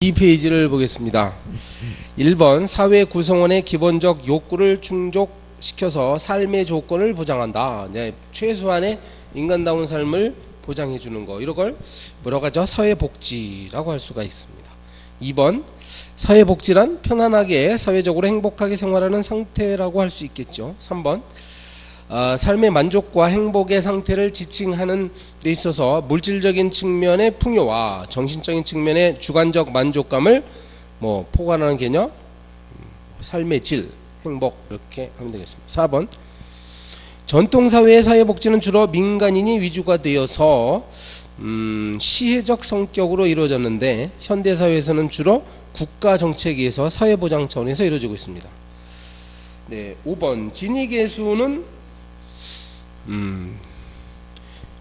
이 페이지를 보겠습니다. 1번 사회 구성원의 기본적 욕구를 충족시켜서 삶의 조건을 보장한다. 최소한의 인간다운 삶을 보장해 주는 거. 이런 걸 뭐라고 하죠? 사회복지라고 할 수가 있습니다. 2번 사회복지란 편안하게 사회적으로 행복하게 생활하는 상태라고 할 수 있겠죠. 3번 삶의 만족과 행복의 상태를 지칭하는 데 있어서 물질적인 측면의 풍요와 정신적인 측면의 주관적 만족감을 포괄하는 개념, 삶의 질, 행복 이렇게 하면 되겠습니다. 4번 전통사회의 사회복지는 주로 민간인이 위주가 되어서 시혜적 성격으로 이루어졌는데 현대사회에서는 주로 국가정책에 의해서 사회보장 차원에서 이루어지고 있습니다. 5번 진위계수는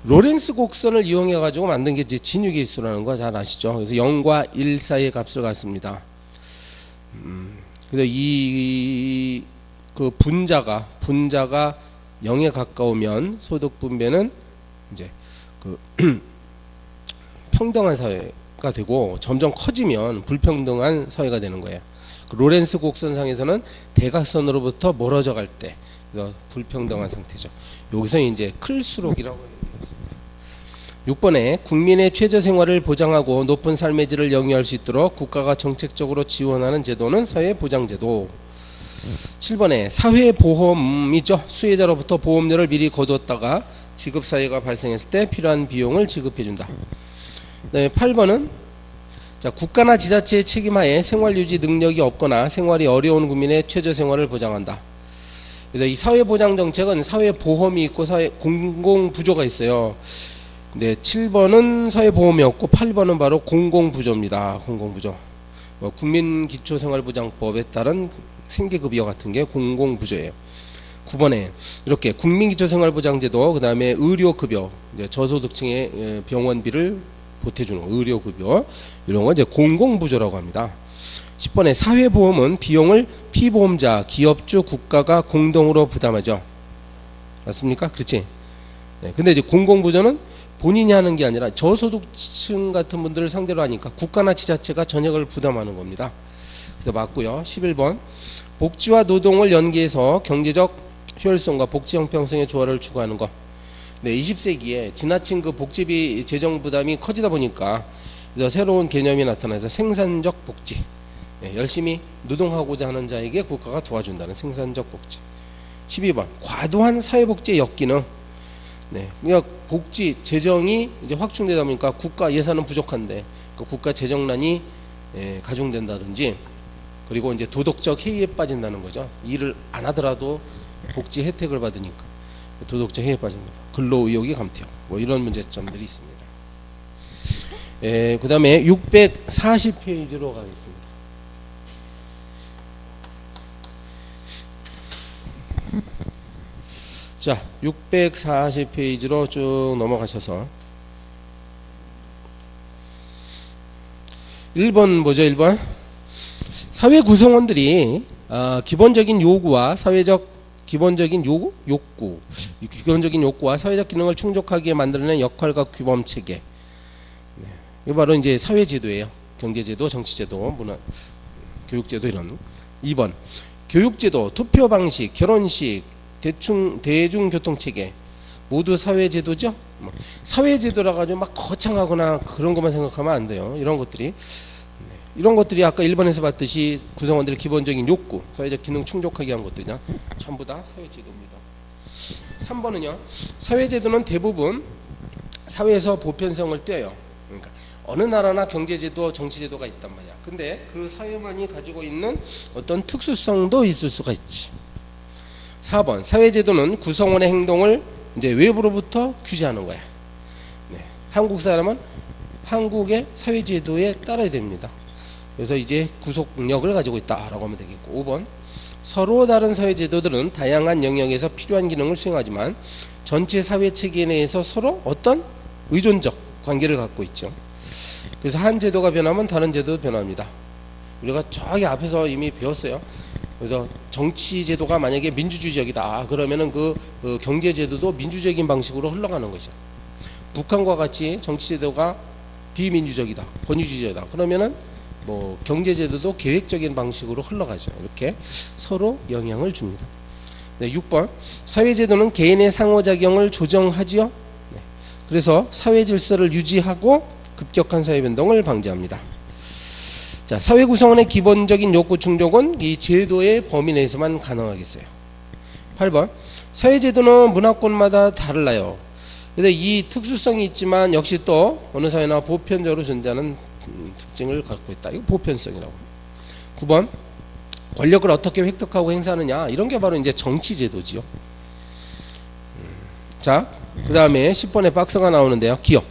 로렌스 곡선을 이용해 가지고 만든 게 이제 진위계수라는 거 잘 아시죠? 그래서 0과 1 사이의 값을 갖습니다. 그래서 그 분자가 0에 가까우면 소득 분배는 이제 그 평등한 사회가 되고 점점 커지면 불평등한 사회가 되는 거예요. 그 로렌스 곡선상에서는 대각선으로부터 멀어져 갈 때 불평등한 상태죠. 여기서 이제 클수록이라고 얘기했습니다. 6번에 국민의 최저 생활을 보장하고 높은 삶의 질을 영위할 수 있도록 국가가 정책적으로 지원하는 제도는 사회보장제도. 7번에 사회보험이죠. 수혜자로부터 보험료를 미리 거두었다가 지급사유가 발생했을 때 필요한 비용을 지급해준다. 8번은 국가나 지자체의 책임하에 생활유지 능력이 없거나 생활이 어려운 국민의 최저 생활을 보장한다. 그래서 이 사회보장정책은 사회보험이 있고 공공부조가 있어요. 7번은 사회보험이었고 8번은 바로 공공부조입니다. 공공부조. 국민기초생활보장법에 따른 생계급여 같은 게 공공부조예요. 9번에 이렇게 국민기초생활보장제도, 그 다음에 의료급여, 저소득층의 병원비를 보태주는 의료급여, 이런 건 이제 공공부조라고 합니다. 10번에 사회보험은 비용을 피보험자, 기업주, 국가가 공동으로 부담하죠. 맞습니까? 그렇지? 근데 이제 공공부조는 본인이 하는 게 아니라 저소득층 같은 분들을 상대로 하니까 국가나 지자체가 전액을 부담하는 겁니다. 그래서 맞고요. 11번 복지와 노동을 연계해서 경제적 효율성과 복지 형평성의 조화를 추구하는 것. 20세기에 지나친 그 복지비 재정 부담이 커지다 보니까 새로운 개념이 나타나서 생산적 복지. 열심히 노동하고자 하는 자에게 국가가 도와준다는 생산적 복지. 12번 과도한 사회복지의 역기능. 그러니까 복지 재정이 이제 확충되다 보니까 국가 예산은 부족한데 그 국가 재정난이 가중된다든지, 그리고 이제 도덕적 해이에 빠진다는 거죠. 일을 안 하더라도 복지 혜택을 받으니까 도덕적 해이에 빠진다. 근로의욕이 감퇴. 이런 문제점들이 있습니다. 그 다음에 640페이지로 가겠습니다. 자, 640페이지로 쭉 넘어가셔서 1번 뭐죠? 1번 사회 구성원들이 기본적인 요구와 기본적인 욕구와 사회적 기능을 충족하게 만들어낸 역할과 규범 체계. 이거 바로 이제 사회제도예요. 경제제도, 정치제도, 문화, 교육제도 이런. 2번 교육제도, 투표 방식, 결혼식, 대중교통체계 모두 사회제도죠. 사회제도라 가지고 막 거창하거나 그런 것만 생각하면 안 돼요. 이런 것들이 아까 1번에서 봤듯이 구성원들의 기본적인 욕구, 사회적 기능 충족하게 한 것들이냐 전부 다 사회제도입니다. 3번은요, 사회제도는 대부분 사회에서 보편성을 떼요. 그러니까 어느 나라나 경제제도, 정치제도가 있단 말이야. 근데 그 사회만이 가지고 있는 어떤 특수성도 있을 수가 있지. 4번 사회제도는 구성원의 행동을 이제 외부로부터 규제하는 거야. 한국 사람은 한국의 사회제도에 따라야 됩니다. 그래서 이제 구속력을 가지고 있다라고 하면 되겠고. 5번 서로 다른 사회제도들은 다양한 영역에서 필요한 기능을 수행하지만 전체 사회체계 내에서 서로 어떤 의존적 관계를 갖고 있죠. 그래서 한 제도가 변하면 다른 제도도 변합니다. 우리가 저기 앞에서 이미 배웠어요. 그래서 정치제도가 만약에 민주주의적이다 그러면은 그 경제제도도 민주적인 방식으로 흘러가는 것이죠. 북한과 같이 정치제도가 비민주적이다, 권위주의자다 그러면은 뭐 경제제도도 계획적인 방식으로 흘러가죠. 이렇게 서로 영향을 줍니다. 네, 6번 사회제도는 개인의 상호작용을 조정하지요. 네, 그래서 사회 질서를 유지하고 급격한 사회 변동을 방지합니다. 자, 사회 구성원의 기본적인 욕구 충족은 이 제도의 범위 내에서만 가능하겠어요. 8번 사회제도는 문화권마다 달라요. 근데 이 특수성이 있지만 역시 또 어느 사회나 보편적으로 존재하는 특징을 갖고 있다. 이거 보편성이라고. 9번 권력을 어떻게 획득하고 행사하느냐, 이런 게 바로 이제 정치제도지요. 자, 그 다음에 10번에 박스가 나오는데요. 기업.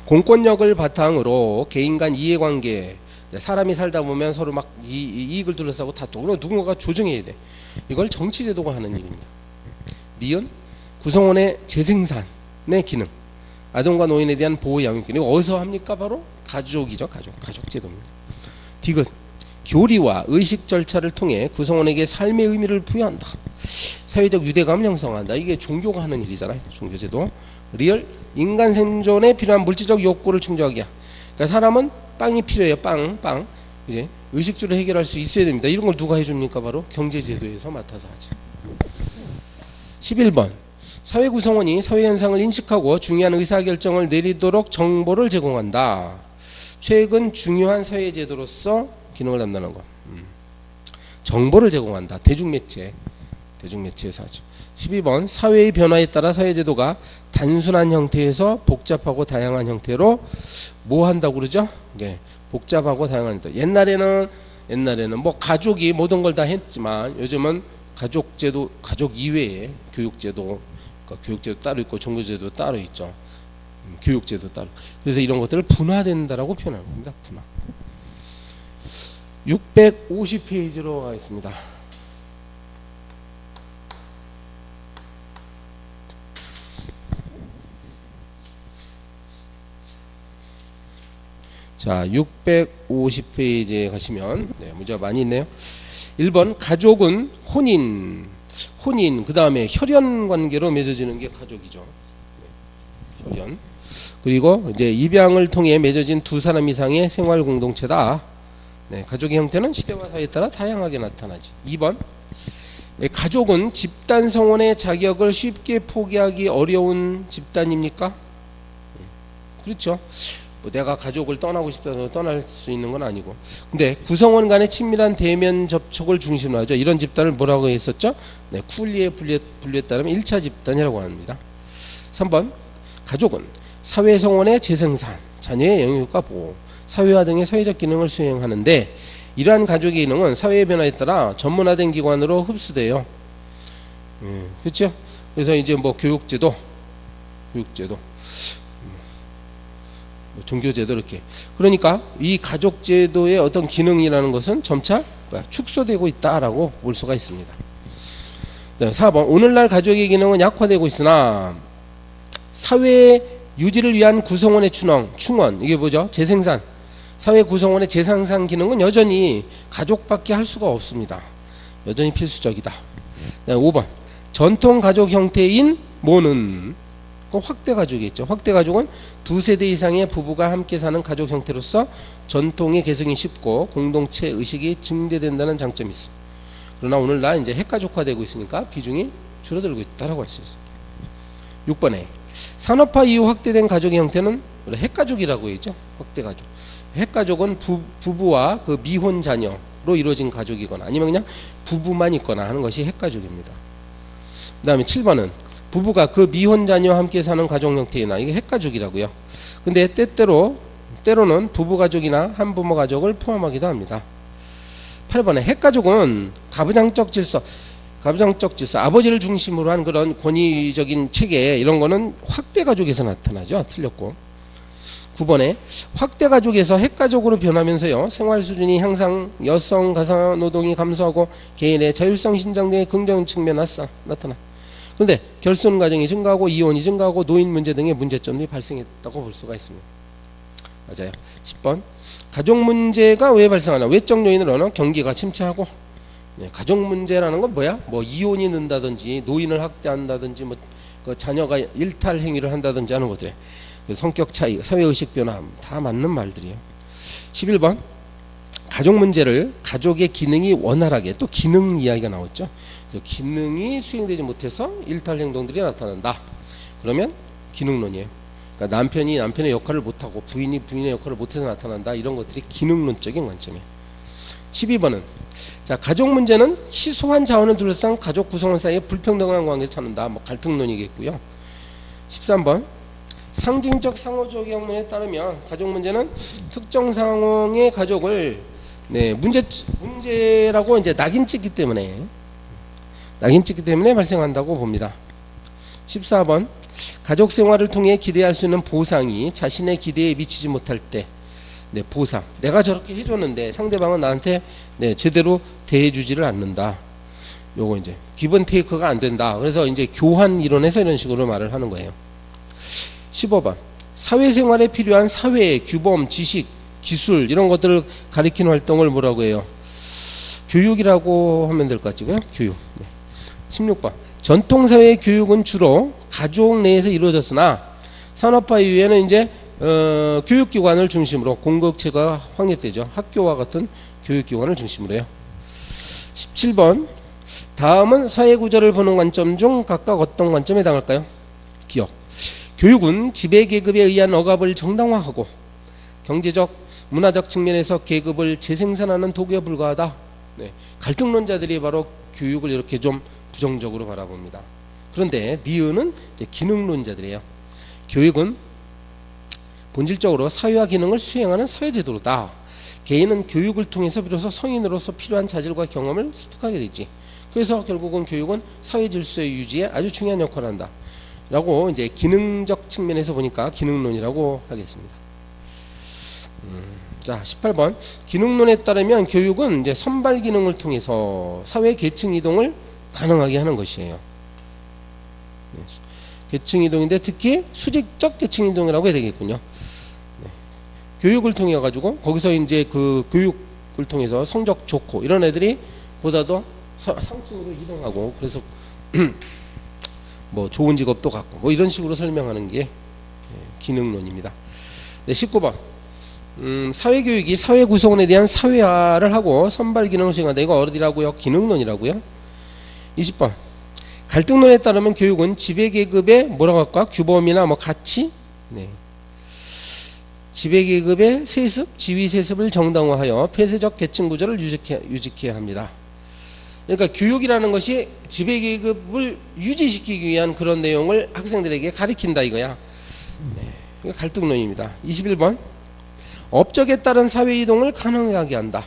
공권력을 바탕으로 개인 간 이해관계, 사람이 살다 보면 서로 막 이익을 둘러싸고 다투고, 그럼 누군가가 조정해야 돼. 이걸 정치제도가 하는 일입니다. 니은 구성원의 재생산의 기능, 아동과 노인에 대한 보호 양육 기능. 어디서 합니까? 바로 가족이죠. 가족제도입니다. 디귿 교리와 의식 절차를 통해 구성원에게 삶의 의미를 부여한다. 사회적 유대감을 형성한다. 이게 종교가 하는 일이잖아요. 종교제도. 리얼 인간 생존에 필요한 물질적 욕구를 충족하기. 그러니까 사람은 빵이 필요해요. 빵. 이제 의식주를 해결할 수 있어야 됩니다. 이런 걸 누가 해줍니까? 바로 경제제도에서 맡아서 하죠. 11번 사회 구성원이 사회 현상을 인식하고 중요한 의사결정을 내리도록 정보를 제공한다. 최근 중요한 사회제도로서 기능을 담당하는 것. 정보를 제공한다. 대중매체에서 하죠. 12번 사회의 변화에 따라 사회제도가 단순한 형태에서 복잡하고 다양한 형태로 뭐 한다고 그러죠? 네, 복잡하고 다양한 형태. 옛날에는 뭐 가족이 모든 걸 다 했지만 요즘은 가족제도, 가족 이외에 교육제도, 그러니까 교육제도 따로 있고 종교제도 따로 있죠. 교육제도 따로. 그래서 이런 것들을 분화된다라고 표현하는 겁니다. 분화. 650페이지로 가겠습니다. 자, 650페이지에 가시면 문제가 많이 있네요. 1번 가족은 혼인 그 다음에 혈연 관계로 맺어지는 게 가족이죠. 혈연. 그리고 이제 입양을 통해 맺어진 두 사람 이상의 생활 공동체다. 가족의 형태는 시대와 사회에 따라 다양하게 나타나지. 2번 가족은 집단 성원의 자격을 쉽게 포기하기 어려운 집단입니까? 그렇죠. 뭐 내가 가족을 떠나고 싶다고 떠날 수 있는 건 아니고. 근데 구성원 간의 친밀한 대면 접촉을 중심으로 하죠. 이런 집단을 뭐라고 했었죠? 쿨리에 분류했다면 1차 집단이라고 합니다. 3번 가족은 사회 성원의 재생산, 자녀의 영유효과 보호, 사회화 등의 사회적 기능을 수행하는데 이러한 가족의 기능은 사회의 변화에 따라 전문화된 기관으로 흡수돼요. 그렇죠? 그래서 이제 뭐 교육제도, 종교제도 이렇게. 그러니까 이 가족제도의 어떤 기능이라는 것은 점차 축소되고 있다라고 볼 수가 있습니다. 4번 오늘날 가족의 기능은 약화되고 있으나 사회 유지를 위한 구성원의 충원 이게 뭐죠? 재생산. 사회 구성원의 재생산 기능은 여전히 가족밖에 할 수가 없습니다. 여전히 필수적이다. 5번 전통 가족 형태인 뭐는 확대 가족이겠죠. 확대 가족은 두 세대 이상의 부부가 함께 사는 가족 형태로서 전통의 개성이 쉽고 공동체 의식이 증대된다는 장점이 있습니다. 그러나 오늘날 이제 핵가족화되고 있으니까 비중이 줄어들고 있다라고 할 수 있습니다. 6번에 산업화 이후 확대된 가족의 형태는 핵가족이라고 했죠. 확대 가족. 핵가족은 부부와 그 미혼 자녀로 이루어진 가족이거나 아니면 그냥 부부만 있거나 하는 것이 핵가족입니다. 그 다음에 7번은 부부가 그 미혼 자녀와 함께 사는 가족 형태이나 이게 핵가족이라고요. 근데 때로는 부부가족이나 한부모 가족을 포함하기도 합니다. 8번에 핵가족은 가부장적 질서, 아버지를 중심으로 한 그런 권위적인 체계 이런 거는 확대가족에서 나타나죠. 틀렸고. 9번에 확대가족에서 핵가족으로 변하면서요. 생활 수준이 향상, 여성 가사 노동이 감소하고 개인의 자율성 신장 등의 긍정 측면 나타나. 그런데 결손 가정이 증가하고 이혼이 증가하고 노인 문제 등의 문제점이 발생했다고 볼 수가 있습니다. 맞아요. 10번 가족 문제가 왜 발생하나? 외적 요인으로는 경기가 침체하고 가족 문제라는 건 뭐야? 뭐 이혼이 는다든지 노인을 학대한다든지 뭐 그 자녀가 일탈 행위를 한다든지 하는 거죠. 성격 차이, 사회의식 변화 다 맞는 말들이에요. 11번 가족 문제를 가족의 기능이 원활하게, 또 기능 이야기가 나왔죠. 기능이 수행되지 못해서 일탈 행동들이 나타난다. 그러면 기능론이에요. 그러니까 남편이 남편의 역할을 못하고 부인이 부인의 역할을 못해서 나타난다. 이런 것들이 기능론적인 관점이에요. 12번은 자, 가족 문제는 희소한 자원을 둘러싼 가족 구성원 사이에 불평등한 관계에서 찾는다. 뭐 갈등론이겠고요. 13번 상징적 상호작용론에 따르면 가족 문제는 특정 상황의 가족을 문제라고 이제 낙인 찍기 때문에 발생한다고 봅니다. 14번 가족 생활을 통해 기대할 수 있는 보상이 자신의 기대에 미치지 못할 때 보상. 내가 저렇게 해줬는데 상대방은 나한테 제대로 대해주지를 않는다. 요거 이제 기본 테이크가 안 된다. 그래서 이제 교환 이론에서 이런 식으로 말을 하는 거예요. 15번 사회생활에 필요한 사회의 규범, 지식, 기술 이런 것들을 가리키는 활동을 뭐라고 해요? 교육이라고 하면 될 것 같지고요. 교육. 16번 전통사회의 교육은 주로 가족 내에서 이루어졌으나 산업화 이후에는 이제 교육기관을 중심으로 공급체가 확립되죠. 학교와 같은 교육기관을 중심으로 해요. 17번 다음은 사회구조를 보는 관점 중 각각 어떤 관점에 해당할까요? 기억. 교육은 지배계급에 의한 억압을 정당화하고 경제적, 문화적 측면에서 계급을 재생산하는 도구에 불과하다. 갈등론자들이 바로 교육을 이렇게 좀 부정적으로 바라봅니다. 그런데 니은은 이제 기능론자들이에요. 교육은 본질적으로 사회화 기능을 수행하는 사회제도로다. 개인은 교육을 통해서 비로소 성인으로서 필요한 자질과 경험을 습득하게 되지. 그래서 결국은 교육은 사회 질서의 유지에 아주 중요한 역할을 한다. 라고 이제 기능적 측면에서 보니까 기능론이라고 하겠습니다. 자, 18번 기능론에 따르면 교육은 이제 선발 기능을 통해서 사회 계층 이동을 가능하게 하는 것이에요. 계층 이동인데 특히 수직적 계층 이동이라고 해야 되겠군요. 교육을 통해 가지고 거기서 이제 그 교육을 통해서 성적 좋고 이런 애들이 보다도 상층으로 이동하고 그래서 뭐 좋은 직업도 갖고 뭐 이런 식으로 설명하는 게 기능론입니다. 19번 사회교육이 사회 구성원에 대한 사회화를 하고 선발 기능을 수행한다. 이거 어디라고요? 기능론이라고요. 20번 갈등론에 따르면 교육은 지배계급의 뭐라고 할까? 규범이나 뭐 가치 지배계급의 세습, 지위세습을 정당화하여 폐쇄적 계층 구조를 유지케 합니다. 그러니까 교육이라는 것이 지배계급을 유지시키기 위한 그런 내용을 학생들에게 가르친다 이거야. 이거 갈등론입니다. 21번 업적에 따른 사회이동을 가능하게 한다.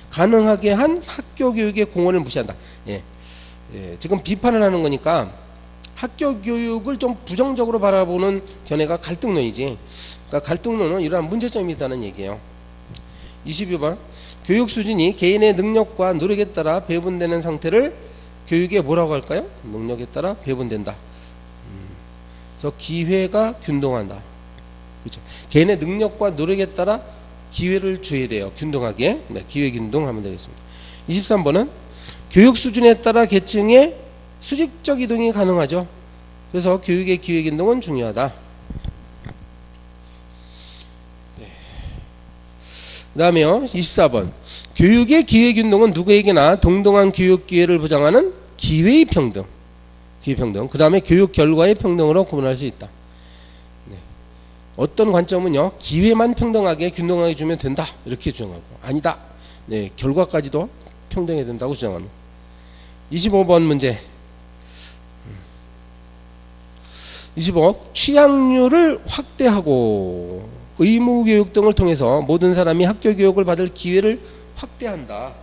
가능하게 한 학교 교육의 공헌을 무시한다. 지금 비판을 하는 거니까 학교 교육을 좀 부정적으로 바라보는 견해가 갈등론이지. 그러니까 갈등론은 이러한 문제점이 있다는 얘기예요. 22번 교육 수준이 개인의 능력과 노력에 따라 배분되는 상태를 교육에 뭐라고 할까요? 능력에 따라 배분된다. 그래서 기회가 균등한다. 그렇죠. 개인의 능력과 노력에 따라 기회를 줘야 돼요. 균등하게. 기회 균등하면 되겠습니다. 23번은 교육 수준에 따라 계층의 수직적 이동이 가능하죠. 그래서 교육의 기회 균등은 중요하다. 그 다음에요 24번 교육의 기회균등은 누구에게나 동등한 교육 기회를 보장하는 기회의 평등 그 다음에 교육 결과의 평등으로 구분할 수 있다. 어떤 관점은요 기회만 평등하게 균등하게 주면 된다 이렇게 주장하고 아니다 결과까지도 평등해야 된다고 주장합니다. 25번 문제 25 취약률을 확대하고 의무교육 등을 통해서 모든 사람이 학교 교육을 받을 기회를 확대한다.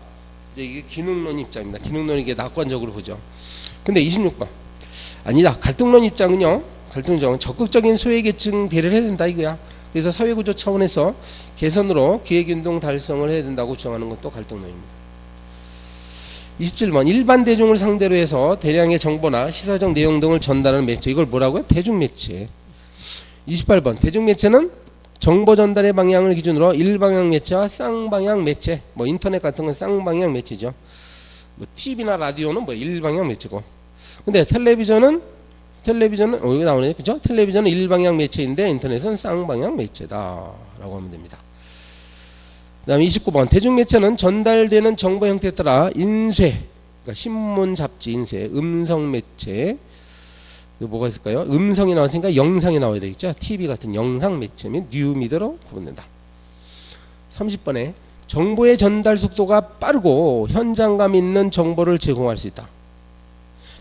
이게 기능론 입장입니다. 기능론 이게 낙관적으로 보죠. 근데 26번 아니다. 갈등론 입장은요. 갈등론 적극적인 소외계층 배려를 해야 된다 이거야. 그래서 사회구조 차원에서 개선으로 기회균등 달성을 해야 된다고 주장하는 것도 갈등론입니다. 27번 일반 대중을 상대로 해서 대량의 정보나 시사적 내용 등을 전달하는 매체 이걸 뭐라고요? 대중매체. 28번 대중매체는 정보 전달의 방향을 기준으로 일방향 매체와 쌍방향 매체, 뭐 인터넷 같은 건 쌍방향 매체죠. 뭐 TV나 라디오는 뭐 일방향 매체고. 근데 텔레비전은 여기 나오네요, 그죠? 텔레비전은 일방향 매체인데 인터넷은 쌍방향 매체다라고 하면 됩니다. 그다음에 29번 대중매체는 전달되는 정보 형태에 따라 인쇄, 그러니까 신문, 잡지, 인쇄, 음성 매체, 뭐가 있을까요? 음성이 나왔으니까 영상이 나와야 되겠죠. TV 같은 영상 매체 및 뉴미디어로 구분된다. 30번에 정보의 전달 속도가 빠르고 현장감 있는 정보를 제공할 수 있다.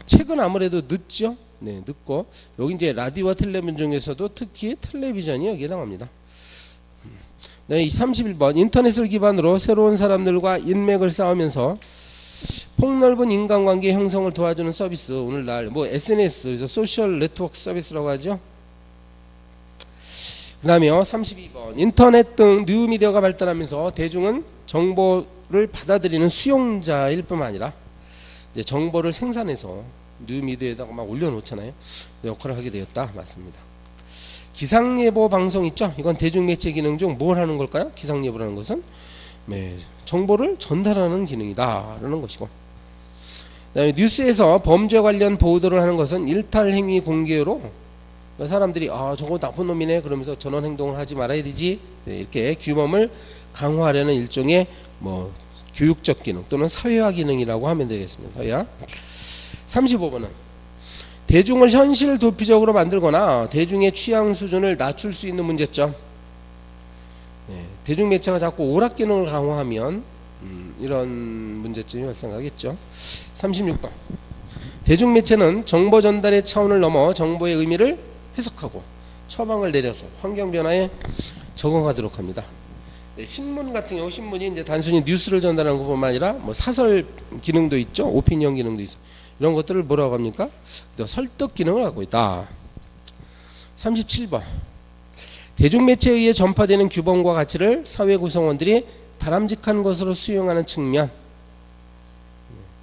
책은 아무래도 늦죠. 네, 늦고 여기 이제 라디오와 텔레비전 중에서도 특히 텔레비전이 여기에 나옵니다. 네, 31번 인터넷을 기반으로 새로운 사람들과 인맥을 쌓으면서 폭넓은 인간관계 형성을 도와주는 서비스. 오늘날 뭐 SNS, 그래서 소셜 네트워크 서비스라고 하죠. 그 다음에 32번 인터넷 등 뉴미디어가 발달하면서 대중은 정보를 받아들이는 수용자일 뿐만 아니라 이제 정보를 생산해서 뉴미디어에다가 막 올려놓잖아요. 역할을 하게 되었다. 맞습니다. 기상예보 방송 있죠. 이건 대중매체 기능 중 뭘 하는 걸까요? 기상예보라는 것은 네, 정보를 전달하는 기능이다 라는 것이고, 그다음에 뉴스에서 범죄 관련 보도를 하는 것은 일탈행위 공개로 사람들이 아 저거 나쁜 놈이네 그러면서 저런 행동을 하지 말아야 되지, 네, 이렇게 규범을 강화하려는 일종의 뭐 교육적 기능 또는 사회화 기능이라고 하면 되겠습니다. 사회화. 35번은 대중을 현실 도피적으로 만들거나 대중의 취향 수준을 낮출 수 있는 문제점. 네, 대중매체가 자꾸 오락 기능을 강화하면 이런 문제점이 발생하겠죠. 36번 대중매체는 정보 전달의 차원을 넘어 정보의 의미를 해석하고 처방을 내려서 환경 변화에 적응하도록 합니다. 네, 신문 같은 경우 신문이 이제 단순히 뉴스를 전달하는 것뿐만 아니라 뭐 사설 기능도 있죠. 오피니언 기능도 있어. 이런 것들을 뭐라고 합니까? 설득 기능을 하고 있다. 37번 대중매체에 의해 전파되는 규범과 가치를 사회 구성원들이 바람직한 것으로 수용하는 측면.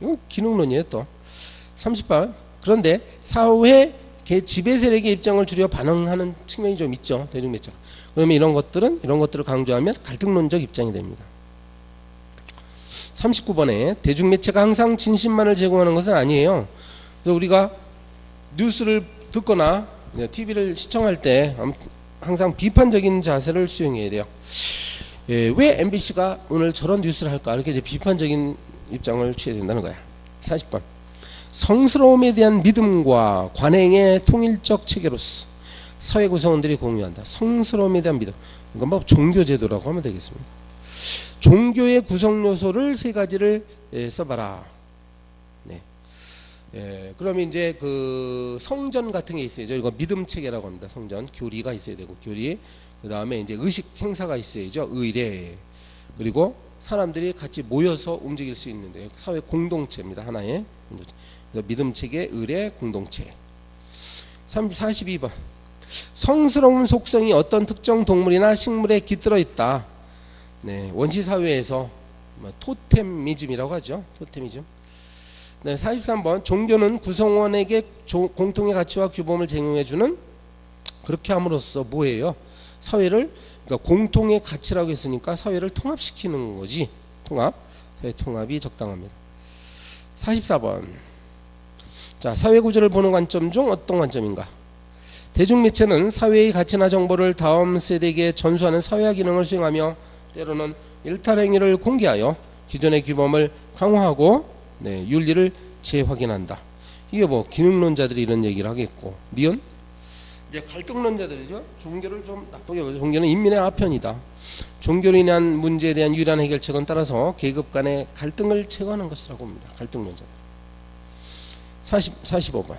이건 기능론이에요 또. 38번 그런데 사회 지배 세력의 입장을 줄여 반응하는 측면이 좀 있죠. 대중매체가. 그러면 이런 것들을 강조하면 갈등론적 입장이 됩니다. 39번에 대중매체가 항상 진실만을 제공하는 것은 아니에요. 그래서 우리가 뉴스를 듣거나 TV를 시청할 때 항상 비판적인 자세를 수용해야 돼요. 예, 왜 MBC가 오늘 저런 뉴스를 할까? 이렇게 이제 비판적인 입장을 취해야 된다는 거야. 40번 성스러움에 대한 믿음과 관행의 통일적 체계로서 사회 구성원들이 공유한다. 성스러움에 대한 믿음. 이건 뭐 종교제도라고 하면 되겠습니다. 종교의 구성 요소를 세 가지를 써봐라. 네. 그러면 이제 그 성전 같은 게 있어야죠. 이거 믿음 체계라고 합니다. 성전 교리가 있어야 되고 교리. 그 다음에 이제 의식 행사가 있어야죠. 의례. 그리고 사람들이 같이 모여서 움직일 수 있는데 사회 공동체입니다. 하나의 믿음 체계, 의례, 공동체. 42번 성스러운 속성이 어떤 특정 동물이나 식물에 깃들어 있다. 네, 원시 사회에서 토템이즘이라고 하죠. 토템이즘. 네, 43번 종교는 구성원에게 공통의 가치와 규범을 제공해주는, 그렇게 함으로써 뭐예요? 사회를, 그러니까 공통의 가치라고 했으니까 사회를 통합시키는 거지. 사회 통합이 적당합니다. 44번 자, 사회 구조를 보는 관점 중 어떤 관점인가? 대중매체는 사회의 가치나 정보를 다음 세대에게 전수하는 사회화 기능을 수행하며 때로는 일탈행위를 공개하여 기존의 규범을 강화하고 윤리를 재확인한다. 이게 뭐 기능론자들이 이런 얘기를 하겠고, 니은 이제 갈등론자들이죠. 종교를 좀 나쁘게 보죠. 종교는 인민의 아편이다. 종교로 인한 문제에 대한 유일한 해결책은 따라서 계급 간의 갈등을 제거하는 것이라고 봅니다. 갈등론자들. 45번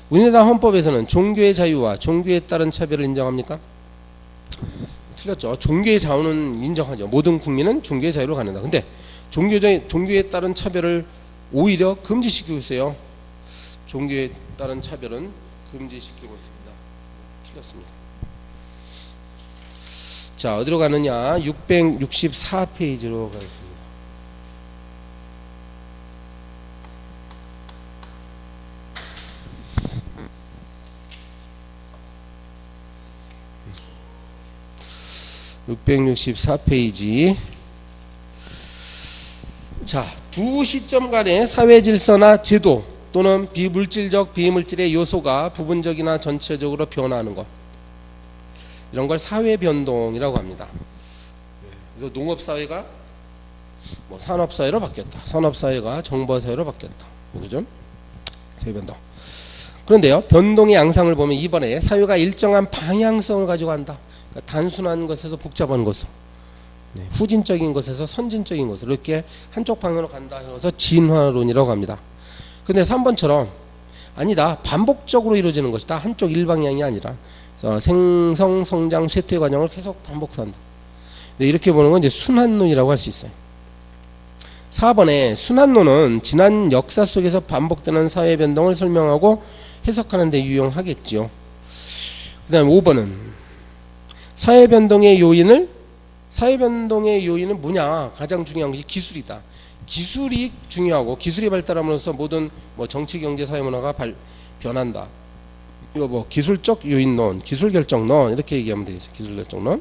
우리나라 헌법에서는 종교의 자유와 종교에 따른 차별을 인정합니까? 틀렸죠. 종교의 자유는 인정하죠. 모든 국민은 종교의 자유로 갖는다. 근데 종교에 따른 차별을 오히려 금지시키고 있어요. 종교에 따른 차별은 금지시키고 있습니다. 틀렸습니다. 자, 어디로 가느냐? 664페이지로 가겠습니다. (664페이지) 자, 두 시점 간의 사회 질서나 제도 또는 비물질적 비물질의 요소가 부분적이나 전체적으로 변화하는 것, 이런 걸 사회 변동이라고 합니다. 그래서 농업사회가 뭐 산업사회로 바뀌었다. 산업사회가 정보사회로 바뀌었다. 그죠? 사회변동. 그런데요, 변동의 양상을 보면 이번에 사회가 일정한 방향성을 가지고 간다. 그러니까 단순한 것에서 복잡한 것으로, 후진적인 것에서 선진적인 것으로 이렇게 한쪽 방향으로 간다 해서 진화론이라고 합니다. 근데 3번처럼 아니다. 반복적으로 이루어지는 것이다. 한쪽 일방향이 아니라 생성, 성장, 쇠퇴 과정을 계속 반복한다. 이렇게 보는 건 이제 순환론이라고 할 수 있어요. 4번에 순환론은 지난 역사 속에서 반복되는 사회 변동을 설명하고 해석하는 데 유용하겠죠. 그 다음에 5번은 사회 변동의 요인은 뭐냐? 가장 중요한 것이 기술이다. 기술이 중요하고 기술이 발달함으로써 모든 뭐 정치, 경제, 사회 문화가 변한다. 이거 뭐 기술적 요인론, 기술 결정론 이렇게 얘기하면 되겠어요. 기술 결정론.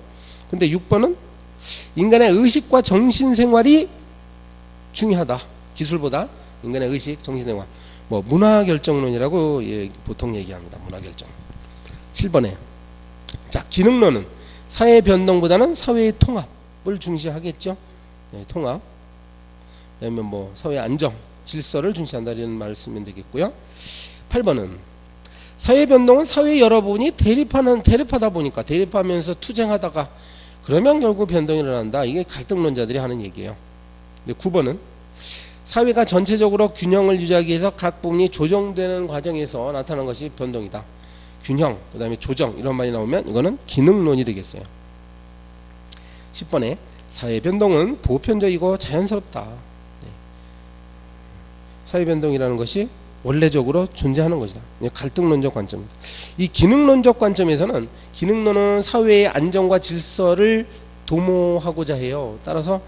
근데 6번은 인간의 의식과 정신 생활이 중요하다. 기술보다 인간의 의식, 정신 생활. 뭐 문화 결정론이라고 보통 얘기합니다. 문화 결정. 7번에 자, 기능론은 사회 변동보다는 사회의 통합을 중시하겠죠. 통합. 그다음에 뭐 사회 안정, 질서를 중시한다 이런 말을 쓰면 되겠고요. 8번은 사회 변동은 사회 여러 부분이 대립하다 보니까 대립하면서 투쟁하다가 그러면 결국 변동이 일어난다. 이게 갈등론자들이 하는 얘기예요. 근데 9번은 사회가 전체적으로 균형을 유지하기 위해서 각 부분이 조정되는 과정에서 나타나는 것이 변동이다. 균형, 그 다음에 조정 이런 말이 나오면 이거는 기능론이 되겠어요. 10번에 사회 변동은 보편적이고 자연스럽다. 사회 변동이라는 것이 원래적으로 존재하는 것이다. 갈등론적 관점입니다. 이 기능론적 관점에서는 기능론은 사회의 안정과 질서를 도모하고자 해요. 따라서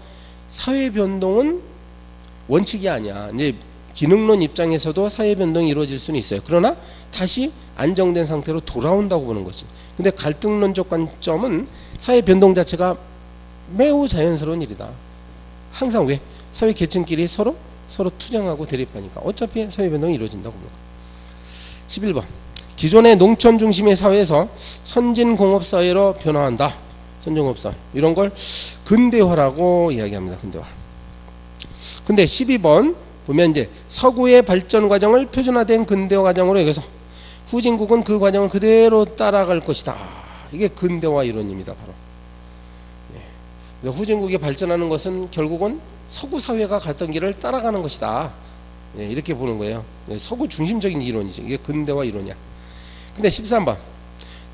사회 변동은 원칙이 아니야. 이제 기능론 입장에서도 사회 변동이 이루어질 수는 있어요. 그러나 다시 안정된 상태로 돌아온다고 보는 것이. 근데 갈등론적 관점은 사회 변동 자체가 매우 자연스러운 일이다. 항상 왜? 사회 계층끼리 서로 투쟁하고 대립하니까 어차피 사회 변동이 이루어진다고 봅니다. 11번 기존의 농촌 중심의 사회에서 선진공업사회로 변화한다. 선진공업사회 이런 걸 근대화라고 이야기합니다. 근대화. 근데 12번 보면 이제 서구의 발전 과정을 표준화된 근대화 과정으로 여기서 후진국은 그 과정을 그대로 따라갈 것이다. 이게 근대화 이론입니다. 바로. 후진국이 발전하는 것은 결국은 서구 사회가 갔던 길을 따라가는 것이다. 이렇게 보는 거예요. 서구 중심적인 이론이죠. 이게 근대화 이론이야. 근데 13번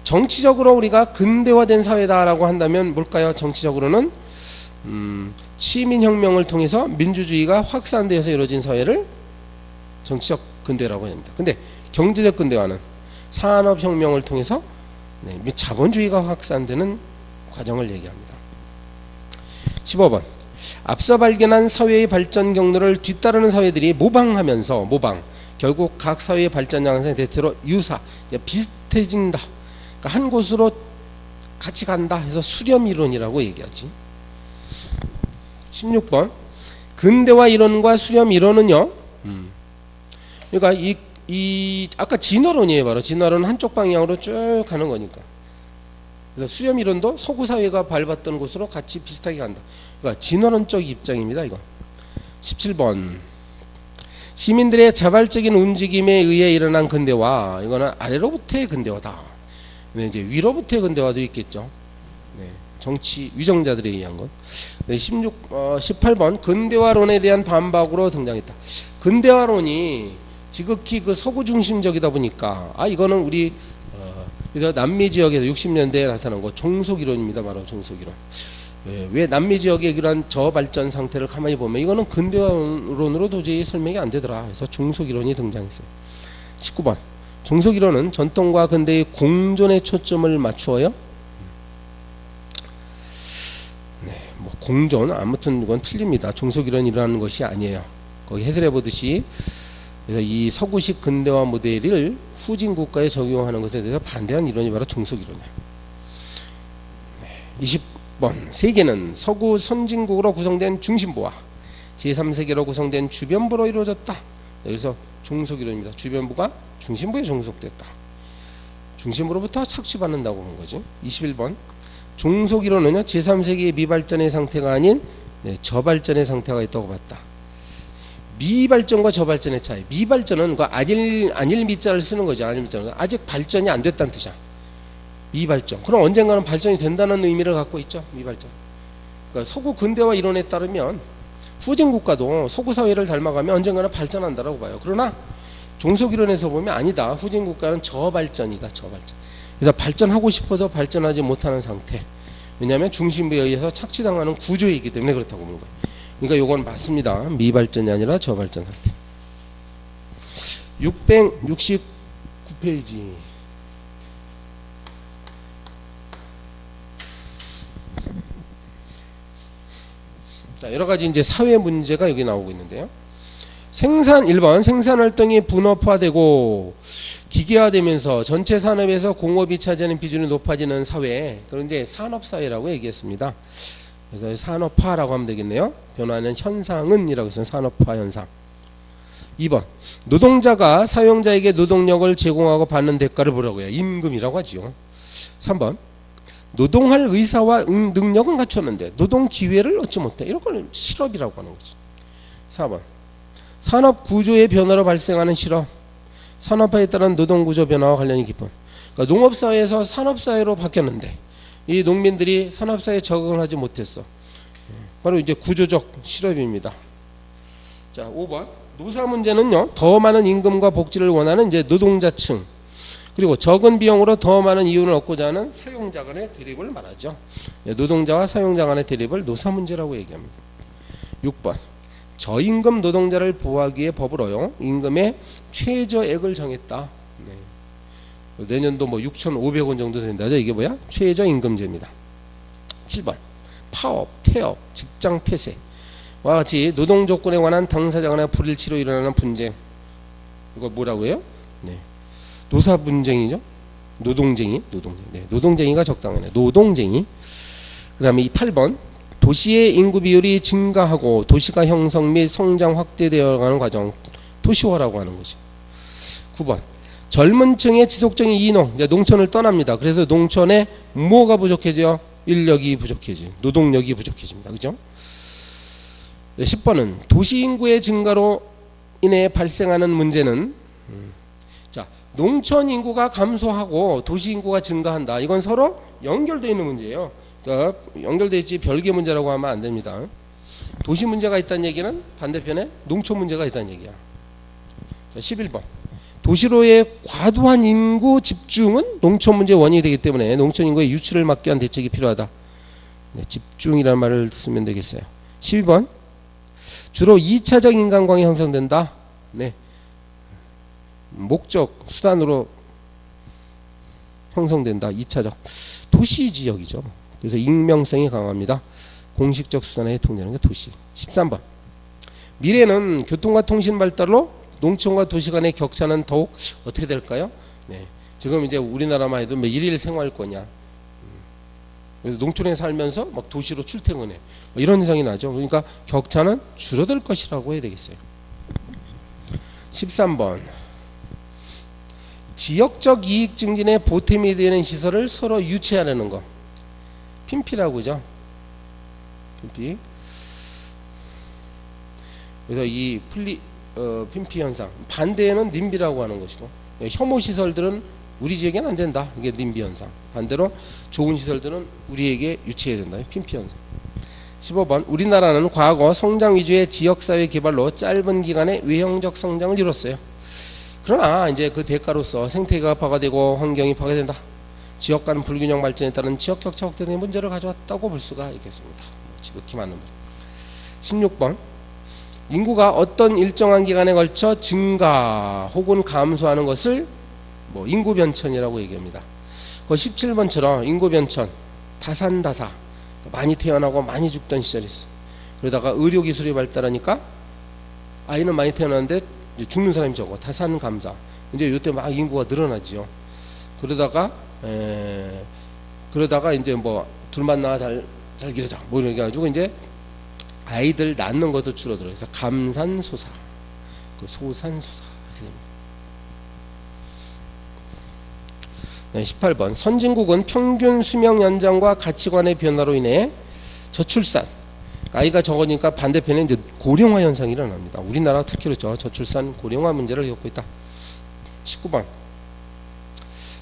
정치적으로 우리가 근대화된 사회다라고 한다면 뭘까요? 정치적으로는 시민혁명을 통해서 민주주의가 확산되어서 이루어진 사회를 정치적 근대화라고 합니다. 근데 경제적 근대화는 산업혁명을 통해서 자본주의가 확산되는 과정을 얘기합니다. 15번 앞서 발견한 사회의 발전 경로를 뒤따르는 사회들이 모방하면서 결국 각 사회의 발전 양상이 대체로 비슷해진다. 그러니까 한 곳으로 같이 간다 해서 수렴이론이라고 얘기하지. 16번 근대화 이론과 수렴 이론은요. 그러니까 이 아까 진화론이에요. 바로 진화론은 한쪽 방향으로 쭉 가는 거니까. 그래서 수렴 이론도 서구 사회가 밟았던 곳으로 같이 비슷하게 간다. 그러니까 진화론적 입장입니다. 이거. 17번 시민들의 자발적인 움직임에 의해 일어난 근대화. 이거는 아래로부터의 근대화다. 근데 이제 위로부터의 근대화도 있겠죠. 정치 위정자들에 의한 것. 18번 근대화론에 대한 반박으로 등장했다. 근대화론이 지극히 그 서구 중심적이다 보니까 이거는 우리 그래서 남미 지역에서 60년대에 나타난 거 종속이론입니다. 바로 종속이론. 왜 남미 지역의 그런 저발전 상태를 가만히 보면 이거는 근대화론으로 도저히 설명이 안 되더라. 그래서 종속이론이 등장했어요. 19번 종속이론은 전통과 근대의 공존에 초점을 맞추어요. 뭐 공존 아무튼 이건 틀립니다. 종속이론이라는 것이 아니에요. 거기 해설해 보듯이 그래서 이 서구식 근대화 모델을 후진 국가에 적용하는 것에 대해서 반대한 이론이 바로 종속이론이에요. 20번 세계는 서구 선진국으로 구성된 중심부와 제3세계로 구성된 주변부로 이루어졌다. 여기서 종속이론입니다. 주변부가 중심부에 종속됐다. 중심부로부터 착취받는다고 본 거지. 21번 종속이론은요 제3세계의 미발전의 상태가 아닌 저발전의 상태가 있다고 봤다. 미발전과 저발전의 차이. 미발전은 그 안일 미자를 쓰는 거죠. 안일 미자는 아직 발전이 안 됐다는 뜻이야. 미발전. 그럼 언젠가는 발전이 된다는 의미를 갖고 있죠. 미발전. 그러니까 서구 근대화 이론에 따르면 후진 국가도 서구 사회를 닮아가면 언젠가는 발전한다라고 봐요. 그러나 종속 이론에서 보면 아니다. 후진 국가는 저발전이다. 저발전. 그래서 발전하고 싶어도 발전하지 못하는 상태. 왜냐하면 중심부에 의해서 착취당하는 구조이기 때문에 그렇다고 보는 거예요. 그러니까 요건 맞습니다. 미발전이 아니라 저발전 상태. 669페이지. 자, 여러 가지 이제 사회 문제가 여기 나오고 있는데요. 1번 생산 활동이 분업화되고 기계화되면서 전체 산업에서 공업이 차지하는 비중이 높아지는 사회, 그런 이제 산업사회라고 얘기했습니다. 그래서 산업화라고 하면 되겠네요. 변화하는 현상은 이라고 해서 산업화 현상. 2번 노동자가 사용자에게 노동력을 제공하고 받는 대가를 뭐라고 해요? 임금이라고 하죠. 3번 노동할 의사와 능력은 갖췄는데 노동 기회를 얻지 못해. 이런 걸 실업이라고 하는 거죠. 4번 산업 구조의 변화로 발생하는 실업. 산업화에 따른 노동 구조 변화와 관련이 깊은. 그러니까 농업사회에서 산업사회로 바뀌었는데 이 농민들이 산업사회에 적응을 하지 못했어. 바로 이제 구조적 실업입니다. 자, 5번 노사 문제는요. 더 많은 임금과 복지를 원하는 이제 노동자층, 그리고 적은 비용으로 더 많은 이윤을 얻고자 하는 사용자 간의 대립을 말하죠. 노동자와 사용자 간의 대립을 노사 문제라고 얘기합니다. 6번 저임금 노동자를 보호하기 위해 법으로요 임금의 최저액을 정했다. 네. 내년도 뭐 6,500원 정도 된다죠. 이게 뭐야? 최저임금제입니다. 7번 파업, 태업, 직장 폐쇄와 같이 노동 조건에 관한 당사자 간의 불일치로 일어나는 분쟁. 이거 뭐라고 해요? 네. 노사 분쟁이죠. 노동쟁이. 네. 노동쟁이가 적당하네. 노동쟁이. 그 다음에 이 8번 도시의 인구 비율이 증가하고 도시가 형성 및 성장 확대되어가는 과정, 도시화라고 하는 것이죠. 9번 젊은 층의 지속적인 이농, 이제 농촌을 떠납니다. 그래서 농촌에 뭐가 부족해져요? 인력이 부족해져요. 노동력이 부족해집니다. 그죠? 10번은 도시 인구의 증가로 인해 발생하는 문제는 자, 농촌 인구가 감소하고 도시 인구가 증가한다. 이건 서로 연결되어 있는 문제예요. 그러니까 연결되어 있지 별개 문제라고 하면 안 됩니다. 도시 문제가 있다는 얘기는 반대편에 농촌 문제가 있다는 얘기야. 자, 11번 도시로의 과도한 인구 집중은 농촌 문제의 원인이 되기 때문에 농촌 인구의 유출을 막기 위한 대책이 필요하다. 네, 집중이라는 말을 쓰면 되겠어요. 12번 주로 2차적 인간관이 형성된다. 네. 목적, 수단으로 형성된다. 2차적. 도시 지역이죠. 그래서 익명성이 강합니다. 공식적 수단에 통되는 게 도시. 13번 미래는 교통과 통신 발달로 농촌과 도시 간의 격차는 더욱 어떻게 될까요? 네. 지금 이제 우리나라만 해도 일일 생활권이야. 그래서 농촌에 살면서 막 도시로 출퇴근해. 이런 현상이 나죠. 그러니까 격차는 줄어들 것이라고 해야 되겠어요. 13번 지역적 이익 증진에 보탬이 되는 시설을 서로 유치하려는 거. 핀피라고 하죠. 핀피. 그래서 이 핀피 현상. 반대에는 님비라고 하는 것이고, 혐오 시설들은 우리 지역에는 안 된다. 이게 님비 현상. 반대로 좋은 시설들은 우리에게 유치해야 된다. 핀피 현상. 15번 우리나라는 과거 성장 위주의 지역사회 개발로 짧은 기간에 외형적 성장을 이뤘어요. 그러나 이제 그 대가로서 생태계가 파괴되고 환경이 파괴된다. 지역 간 불균형 발전에 따른 지역 격차 확대 등의 문제를 가져왔다고 볼 수가 있겠습니다. 지극히 맞는 말. 16번 인구가 어떤 일정한 기간에 걸쳐 증가 혹은 감소하는 것을 뭐 인구 변천이라고 얘기합니다. 그 17번처럼 인구 변천, 다산다사, 많이 태어나고 많이 죽던 시절이 있어요. 그러다가 의료 기술이 발달하니까 아이는 많이 태어나는데 죽는 사람이 적어. 다산감사. 이제 이때 막 인구가 늘어나지요. 그러다가 이제 뭐 둘만 낳아 잘 기르자 뭐 이렇게 해가지고 이제 아이들 낳는 것도 줄어들어요. 그래서 감산소사, 그 소산소사 이렇게 됩니다. 네, 18번 선진국은 평균 수명 연장과 가치관의 변화로 인해 저출산, 아이가 적으니까 반대편에 이제 고령화 현상이 일어납니다. 우리나라 특히 그렇죠. 저출산 고령화 문제를 겪고 있다. 19번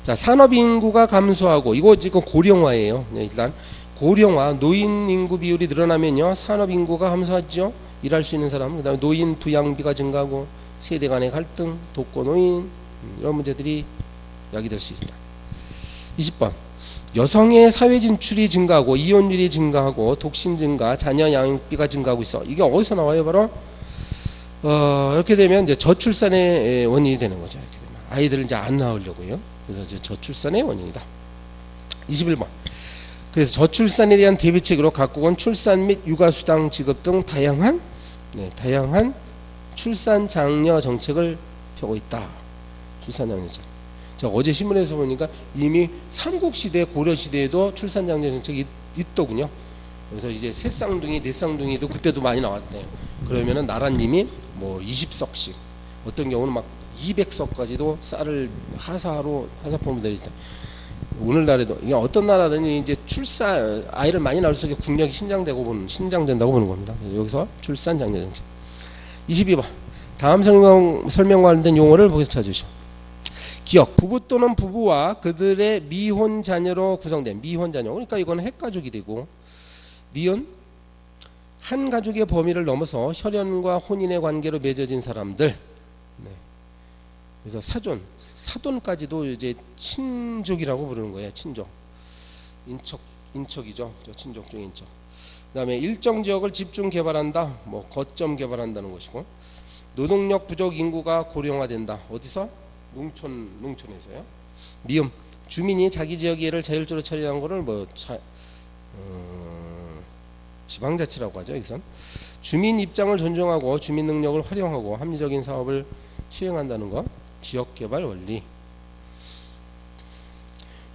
자, 산업 인구가 감소하고, 이거 지금 고령화예요. 네, 일단 고령화, 노인 인구 비율이 늘어나면요 산업 인구가 감소하죠. 일할 수 있는 사람, 그 다음에 노인 부양비가 증가하고 세대 간의 갈등, 독거노인, 이런 문제들이 야기될 수 있다. 20번 여성의 사회 진출이 증가하고 이혼율이 증가하고 독신 증가, 자녀 양육비가 증가하고 있어. 이게 어디서 나와요? 바로 이렇게 되면 이제 저출산의 원인이 되는 거죠. 이렇게 되면 아이들을 이제 안 낳으려고요. 그래서 이제 저출산의 원인이다. 21번 그래서 저출산에 대한 대비책으로 각국은 출산 및 육아수당 지급 등 다양한 출산 장려 정책을 펴고 있다. 출산 장려 정책. 저 어제 신문에서 보니까 이미 삼국시대, 고려시대에도 출산 장려 정책이 있더군요. 그래서 이제 세 쌍둥이, 네 쌍둥이도 그때도 많이 나왔대요. 그러면은 나라님이 뭐 20석씩, 어떤 경우는 막 200석까지도 쌀을 하사품으로 내리다. 오늘날에도 이게 어떤 나라든지 이제 아이를 많이 낳을수록 국력이 신장된다고 보는 겁니다. 여기서 출산 장려 정책. 22번 다음 설명과 관련된 용어를 보기서 찾으시오. 기억, 부부 또는 부부와 그들의 미혼 자녀로 구성된 미혼 자녀. 그러니까 이건 핵가족이 되고, 니은 한 가족의 범위를 넘어서 혈연과 혼인의 관계로 맺어진 사람들. 네. 그래서 사돈까지도 이제 친족이라고 부르는 거예요. 친족. 인척이죠. 친족 중 인척. 그다음에 일정 지역을 집중 개발한다. 뭐 거점 개발한다는 것이고, 노동력 부족 인구가 고령화된다. 어디서? 농촌에서요. 미음 주민이 자기 지역의 일을 자율적으로 처리하는 거를 지방자치라고 하죠. 여기선 주민 입장을 존중하고 주민 능력을 활용하고 합리적인 사업을 수행한다는 거. 지역개발 원리.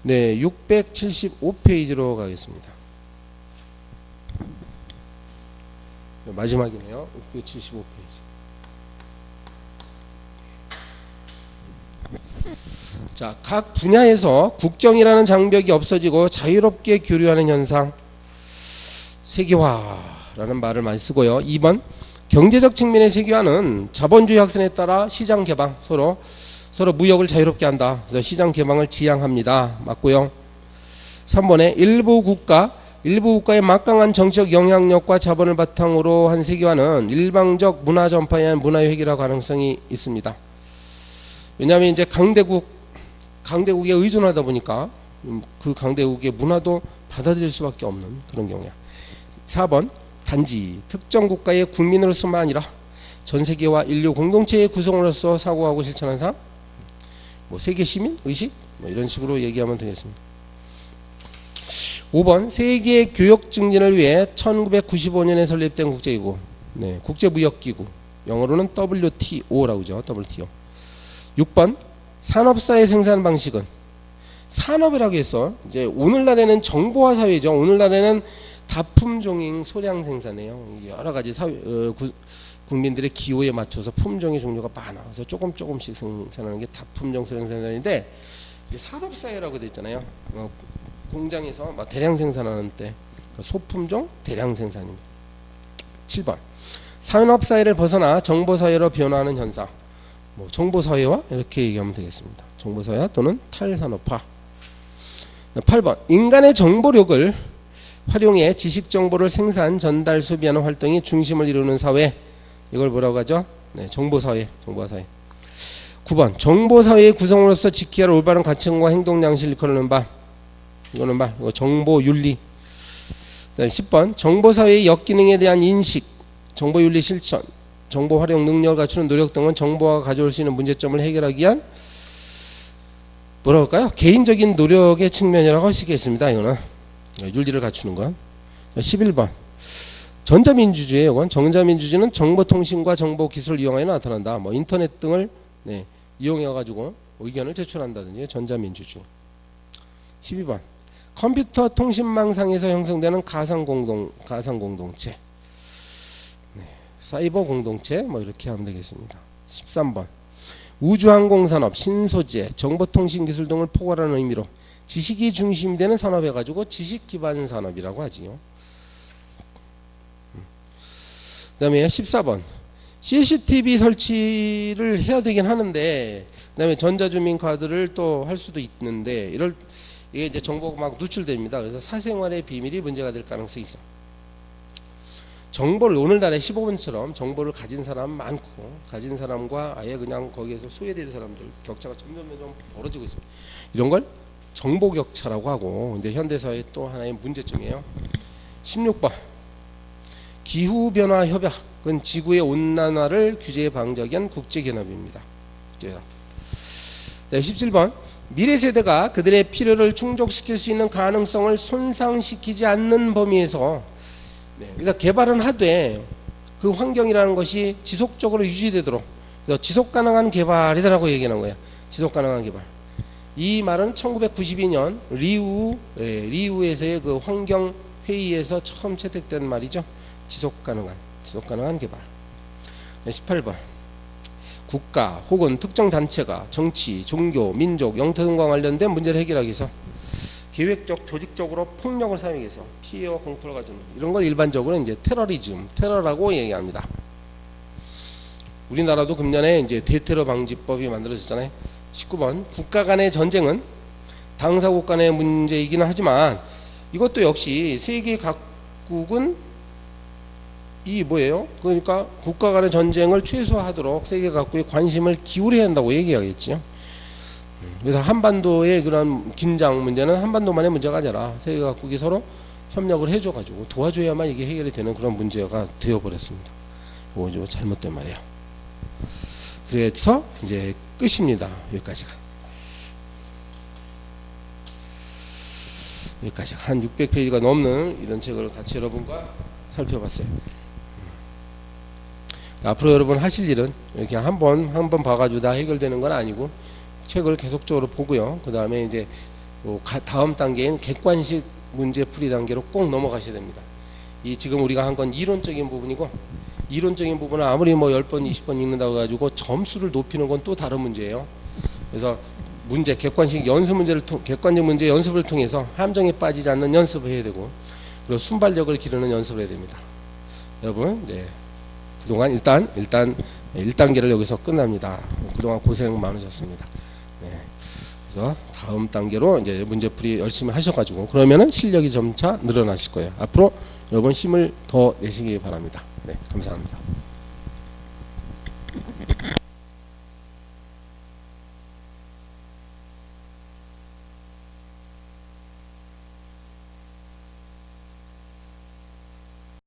네, 675페이지로 가겠습니다. 마지막이네요. 675페이지. 자, 각 분야에서 국경이라는 장벽이 없어지고 자유롭게 교류하는 현상, 세계화라는 말을 많이 쓰고요. 2번 경제적 측면의 세계화는 자본주의 확산에 따라 시장 개방, 서로 무역을 자유롭게 한다. 그래서 시장 개방을 지향합니다. 맞고요. 3번에 일부 국가의 막강한 정치적 영향력과 자본을 바탕으로 한 세계화는 일방적 문화 전파에 의한 문화의 획일화 가능성이 있습니다. 왜냐하면 이제 강대국에 의존하다 보니까 그 강대국의 문화도 받아들일 수밖에 없는 그런 경우야. 4번 단지 특정 국가의 국민으로서만 아니라 전 세계와 인류 공동체의 구성으로서 사고하고 실천하는 사람, 뭐 세계 시민 의식, 뭐 이런 식으로 얘기하면 되겠습니다. 5번 세계 교역 증진을 위해 1995년에 설립된 국제기구, 네, 국제무역기구, 영어로는 WTO라고 하죠. WTO. 6번 산업사회 생산 방식은, 산업이라고 해서 이제 오늘날에는 정보화 사회죠. 오늘날에는 다품종인 소량 생산이에요. 여러 가지 국민들의 기호에 맞춰서 품종의 종류가 많아. 그래서 조금씩 생산하는 게 다품종 소량 생산인데, 산업사회라고 되어 있잖아요. 공장에서 막 대량 생산하는 때 소품종 대량 생산입니다. 7번 산업사회를 벗어나 정보사회로 변화하는 현상, 뭐 정보사회화 이렇게 얘기하면 되겠습니다. 정보사회화 또는 탈산업화. 8번 인간의 정보력을 활용해 지식정보를 생산, 전달, 소비하는 활동이 중심을 이루는 사회, 이걸 뭐라고 하죠? 네, 정보사회. 9번 정보사회의 구성으로서 지켜야 할 올바른 가치관과 행동 양식을 일컬는 바, 이거 정보윤리. 10번 정보사회의 역기능에 대한 인식, 정보윤리 실천, 정보 활용 능력을 갖추는 노력 등은 정보가 가져올 수 있는 문제점을 해결하기 위한 뭐라고 할까요? 개인적인 노력의 측면이라고 할 수 있겠습니다. 이거는 윤리를 갖추는 건. 11번 전자민주주의예요. 이건 전자민주주의는 정보통신과 정보기술을 이용하여 나타난다. 뭐 인터넷 등을 이용해 가지고 의견을 제출한다든지 전자민주주의. 12번 컴퓨터 통신망상에서 형성되는 가상공동체, 사이버 공동체, 뭐 이렇게 하면 되겠습니다. 13번 우주항공산업, 신소재, 정보통신기술 등을 포괄하는 의미로 지식이 중심이 되는 산업해 가지고 지식기반 산업이라고 하지요. 그 다음에 14번 CCTV 설치를 해야 되긴 하는데, 그 다음에 전자주민카드를 또 할 수도 있는데, 이게 이제 정보가 막 누출됩니다. 그래서 사생활의 비밀이 문제가 될 가능성이 있어. 정보를 오늘날에 15분처럼 정보를 가진 사람 많고, 가진 사람과 아예 그냥 거기에서 소외될 사람들 격차가 점점 벌어지고 있습니다. 이런 걸 정보 격차라고 하고, 근데 현대사회의 또 하나의 문제점이에요. 16번 기후변화 협약은 지구의 온난화를 규제에 방지하기 위한 국제기업입니다. 17번 미래 세대가 그들의 필요를 충족시킬 수 있는 가능성을 손상시키지 않는 범위에서, 그래서 개발은 하되 그 환경이라는 것이 지속적으로 유지되도록, 그래서 지속가능한 개발이라고 얘기하는 거예요. 지속가능한 개발. 이 말은 1992년 리우에서의 그 환경회의에서 처음 채택된 말이죠. 지속가능한 개발. 18번 국가 혹은 특정 단체가 정치, 종교, 민족, 영토 등과 관련된 문제를 해결하기 위해서 계획적, 조직적으로 폭력을 사용해서 피해와 공포를 가져오는, 이런 걸 일반적으로 이제 테러라고 얘기합니다. 우리나라도 금년에 이제 대테러 방지법이 만들어졌잖아요. 19번 국가 간의 전쟁은 당사국 간의 문제이기는 하지만 이것도 역시 세계 각국은 이 뭐예요? 그러니까 국가 간의 전쟁을 최소화하도록 세계 각국에 관심을 기울여야 한다고 얘기하겠죠. 그래서 한반도의 그런 긴장 문제는 한반도만의 문제가 아니라 세계 각국이 서로 협력을 해줘가지고 도와줘야만 이게 해결이 되는 그런 문제가 되어버렸습니다. 이거 잘못된 말이에요. 그래서 이제 끝입니다. 여기까지가 한 600페이지가 넘는 이런 책을 같이 여러분과 살펴봤어요. 앞으로 여러분 하실 일은 이렇게 한 번 봐가지고 다 해결되는 건 아니고 책을 계속적으로 보고요. 그 다음에 이제 다음 단계인 객관식 문제풀이 단계로 꼭 넘어가셔야 됩니다. 이 지금 우리가 한 건 이론적인 부분이고, 이론적인 부분은 아무리 뭐 10번, 20번 읽는다고 해가지고 점수를 높이는 건 또 다른 문제예요. 그래서 객관식 문제 연습을 통해서 함정에 빠지지 않는 연습을 해야 되고, 그리고 순발력을 기르는 연습을 해야 됩니다. 여러분, 그동안 일단 1단계를 여기서 끝납니다. 그동안 고생 많으셨습니다. 그래서 다음 단계로 이제 문제풀이 열심히 하셔가지고 그러면은 실력이 점차 늘어나실 거예요. 앞으로 여러분 힘을 더 내시기 바랍니다. 감사합니다.